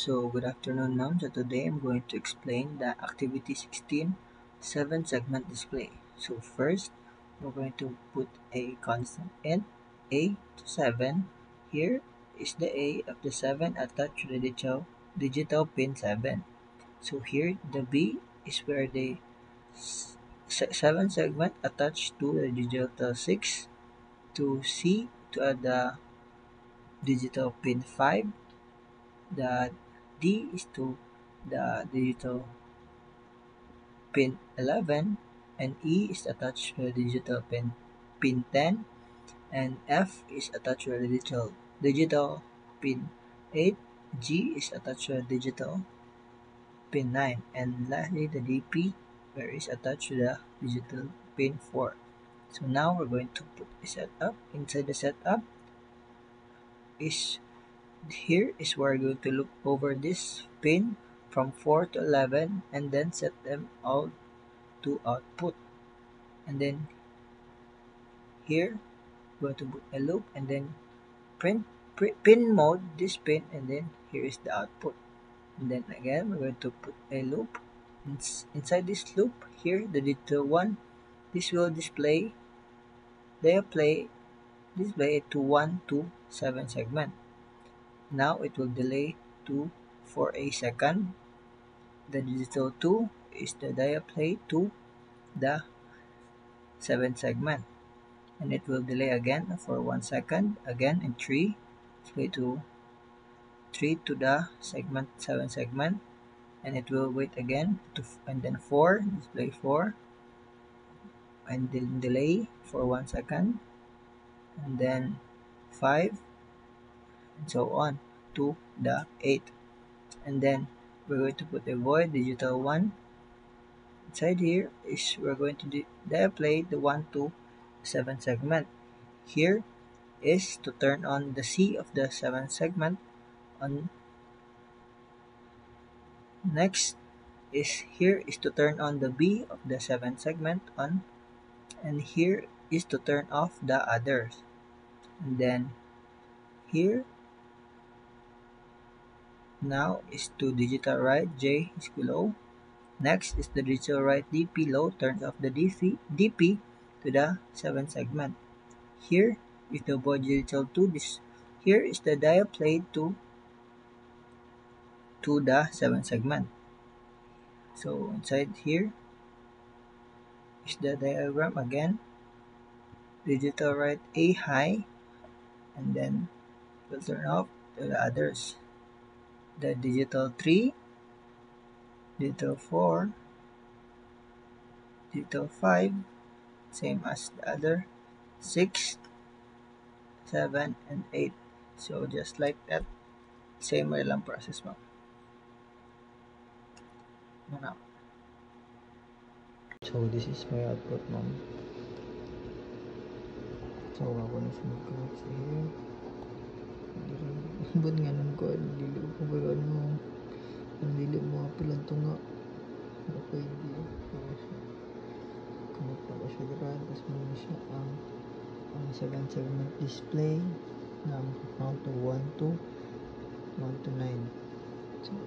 So good afternoon ma'am. So today I'm going to explain the activity 16 7-segment display. So first we're going to put a constant int a to 7. Here is the a of the 7 attached to the digital pin 7. So here the b is where the 7 segment attached to the digital 6, to c to the digital pin 5. The D is to the digital pin 11, and E is attached to the digital pin 10, and F is attached to the digital pin 8. G is attached to the digital pin 9, and lastly the DP where is attached to the digital pin 4. So now we're going to put a setup. Inside the setup is here is where we're going to look over this pin from 4 to 11 and then set them all to output. And then here we're going to put a loop and then pin mode this pin, and then here is the output. And then again we're going to put a loop. Inside this loop here, the digital one, this will display display to 1 to 7 segment. Now it will delay to for a second. The digital 2 is the play to the 7 segment, and it will delay again for 1 second, again, and 3 play to 3 to the segment 7 segment, and it will wait again to and then 4 display 4 and then delay for 1 second, and then 5 and so on to the 8. And then we're going to put a void digital 1. Inside here is we're going to display the 1 to 7 segment. Here is to turn on the C of the 7 segment on. Next is here is to turn on the B of the 7 segment on, and here is to turn off the others. And then here now is to digital write J is below. Next is the digital write DP low, turns off the DP to the 7 segment. Here is the void digital 2. Here is the dial played to the 7 segment. So inside here is the diagram again. Digital write A high, and then we'll turn off the others. The digital 3, digital 4, digital 5, same as the other, 6, 7, and 8. So just like that, same way lang process mo. Ano? So this is my output ma'am. So ako na sinag-connect sa here. Ba't nga nang ko, dili ko ba ano, dili mo apilan ito nga. Ano pwede, connect pa ko siya dira, tapos mo siya ang 7 segment display na count to 1 to 9. So